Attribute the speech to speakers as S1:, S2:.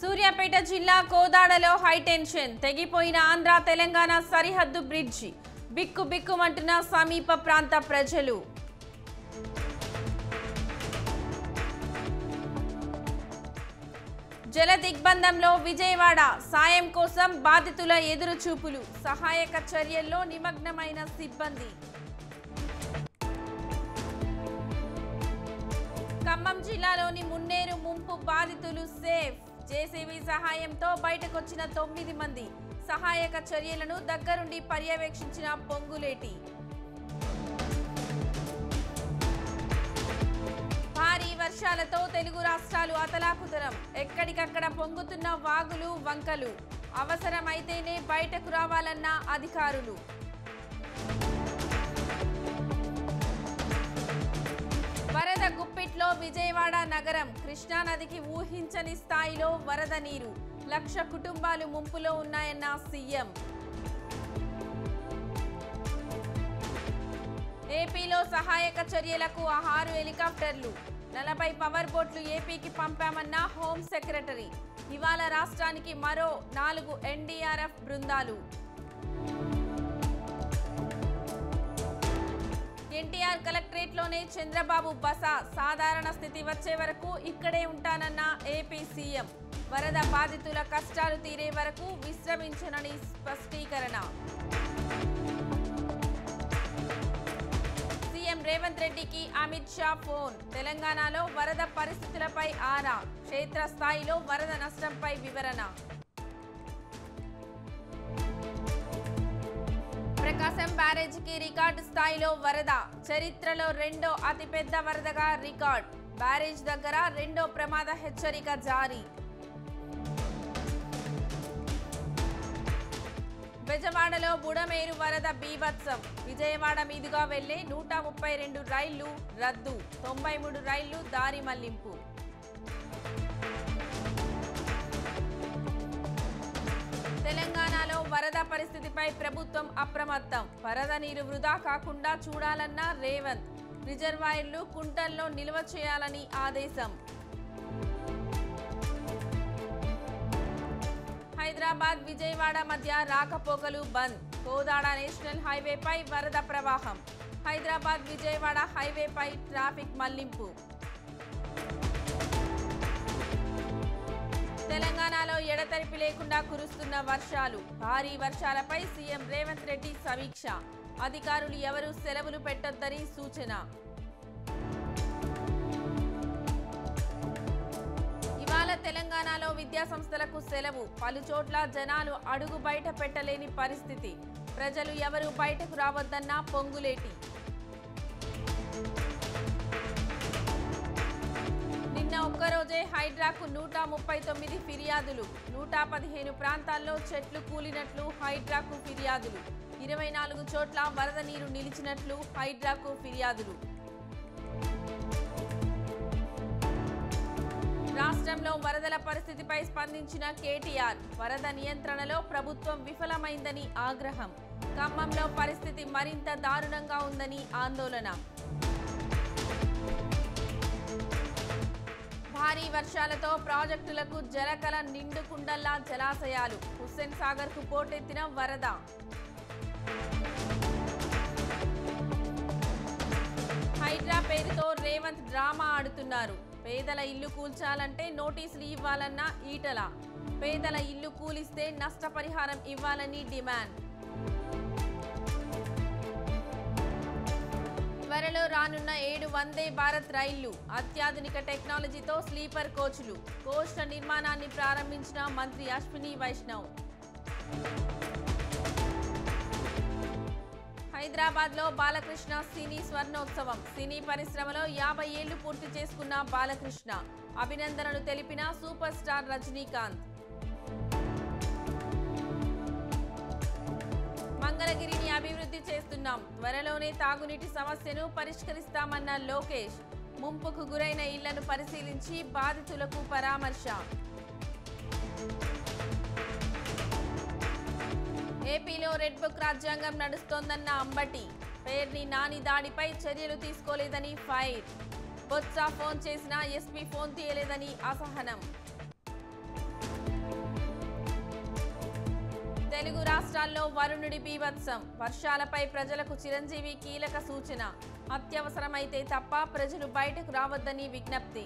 S1: సూర్యాపేట జిల్లా కోదాడలో హైటెన్షన్ తెగిపోయిన ఆంధ్ర తెలంగాణ సరిహద్దు బ్రిడ్జి బిక్కుబిక్కుమంటున్న సమీప ప్రాంత ప్రజలు. జల దిగ్బంధంలో విజయవాడ సాయం కోసం బాధితుల ఎదురుచూపులు, సహాయక చర్యల్లో నిమగ్నమైన సిబ్బంది. ఖమ్మం జిల్లాలోని మున్నేరు ముంపు బాధితులు సేఫ్, జేసీబీ సహాయంతో బయటకొచ్చిన 9 మంది. సహాయక చర్యలను దగ్గరుండి పర్యవేక్షించిన పొంగులేటి. భారీ వర్షాలతో తెలుగు రాష్ట్రాలు అతలాకుతలం, ఎక్కడికక్కడ పొంగుతున్న వాగులు వంకలు, అవసరమైతేనే బయటకు రావాలన్న అధికారులు. వరద గుప్పిట్లో విజయవాడ నగరం, కృష్ణానదికి ఊహించని స్థాయిలో వరద నీరు, 1,00,000 కుటుంబాలు ముంపులో ఉన్నాయన్న సీఎం. ఏపీలో సహాయక చర్యలకు 6 హెలికాప్టర్లు, 40 పవర్ బోట్లు ఏపీకి పంపామన్న హోం సెక్రటరీ. ఇవాళ రాష్ట్రానికి మరో 4 ఎన్డీఆర్ఎఫ్ బృందాలు. ఎన్టీఆర్ కలెక్టరేట్లోనే చంద్రబాబు బస, సాధారణ స్థితి వచ్చే వరకు ఇక్కడే ఉంటానన్న ఏపీ సీఎం. వరద బాధితుల కష్టాలు తీరే వరకు విశ్రమించనని స్పష్టీకరణ. సీఎం రేవంత్ రెడ్డికి అమిత్ షా ఫోన్, తెలంగాణలో వరద పరిస్థితులపై ఆరా, క్షేత్రస్థాయిలో వరద నష్టంపై వివరణ. ప్రకాశం బ్యారేజీకి రికార్డు స్థాయిలో వరద, చరిత్రలో రెండో అతిపెద్ద వరదగా రికార్డ్. బ్యారేజ్ దగ్గర రెండో ప్రమాద హెచ్చరిక జారీ. బెజవాడలో బుడమేరు వరద బీభత్సం, విజయవాడ మీదుగా వెళ్లే 132 రైళ్లు రద్దు, 93 రైళ్లు దారి మళ్లింపు. తెలంగాణలో వరద పరిస్థితిపై ప్రభుత్వం అప్రమత్తం, వరద నీరు వృధా కాకుండా చూడాలన్న రేవంత్. రిజర్వాయర్లు కుంటల్లో నిల్వ చేయాలని ఆదేశం. హైదరాబాద్ విజయవాడ మధ్య రాకపోకలు బంద్, కోదాడ నేషనల్ హైవేపై వరద ప్రవాహం. హైదరాబాద్ విజయవాడ హైవేపై ట్రాఫిక్ మళ్లింపు. తెలంగాణలో ఎడతెరిపి లేకుండా కురుస్తున్న వర్షాలు, భారీ వర్షాలపై సీఎం రేవంత్ రెడ్డి సమీక్ష. అధికారులు ఎవరూ సెలవులు పెట్టొద్దని సూచన. ఇవాళ తెలంగాణలో విద్యాసంస్థలకు సెలవు, పలుచోట్ల జనాలు అడుగు బయట పెట్టలేని పరిస్థితి. ప్రజలు ఎవరూ బయటకు రావద్దన్న పొంగులేటి. నిన్న ఒక్కరోజే హైడ్రాకు 139 ఫిర్యాదులు, 115 ప్రాంతాల్లో చెట్లు కూలినట్లు హైడ్రాకు ఫిర్యాదులు, 24 చోట్ల వరద నీరు నిలిచినట్లు హైడ్రాకు ఫిర్యాదులు. రాష్ట్రంలో వరదల పరిస్థితిపై స్పందించిన కేటీఆర్, వరద నియంత్రణలో ప్రభుత్వం విఫలమైందని ఆగ్రహం. ఖమ్మంలో పరిస్థితి మరింత దారుణంగా ఉందని ఆందోళన. భారీ వర్షాలతో ప్రాజెక్టులకు జలకళ నిండుకుండల్లా జలాశయాలు, హుస్సేన్ సాగర్ కు పోటెత్తిన వరద. హైడ్రా పేరుతో రేవంత్ డ్రామా ఆడుతున్నారు. పేదల ఇల్లు కూల్చాలంటే నోటీసులు ఇవ్వాలన్న ఈటల, పేదల ఇల్లు కూలిస్తే నష్టపరిహారం ఇవ్వాలని డిమాండ్. త్వరలో రానున్న 7 వందే భారత్ రైళ్లు, అత్యాధునిక టెక్నాలజీతో స్లీపర్ కోచ్లు. కోచ్ల నిర్మాణాన్ని ప్రారంభించిన మంత్రి అశ్విని వైష్ణవ్. హైదరాబాద్లో బాలకృష్ణ సినీ స్వర్ణోత్సవం, సినీ పరిశ్రమలో 50 ఏళ్లు పూర్తి చేసుకున్న బాలకృష్ణ. అభినందనలు తెలిపిన సూపర్ స్టార్ రజనీకాంత్. మంగళగిరిని అభివృద్ధి చేస్తున్నాం, త్వరలోనే తాగునీటి సమస్యను పరిష్కరిస్తామన్న లోకేష్. ముంపుకు గురైన ఇళ్లను పరిశీలించి బాధితులకు పరామర్శ. ఏపీలో రెడ్ బుక్ రాజ్యాంగం నడుస్తోందన్న అంబటి. పేర్ని నాని దాడిపై చర్యలు తీసుకోలేదని ఫైర్. బొత్స ఫోన్ చేసినా ఎస్పీ ఫోన్ తీయలేదని అసహనం. తెలుగు రాష్ట్రాల్లో వరుణుడి బీభత్సం. వర్షాలపై ప్రజలకు చిరంజీవి కీలక సూచన. అత్యవసరమైతే తప్ప ప్రజలు బయటకు రావద్దని విజ్ఞప్తి.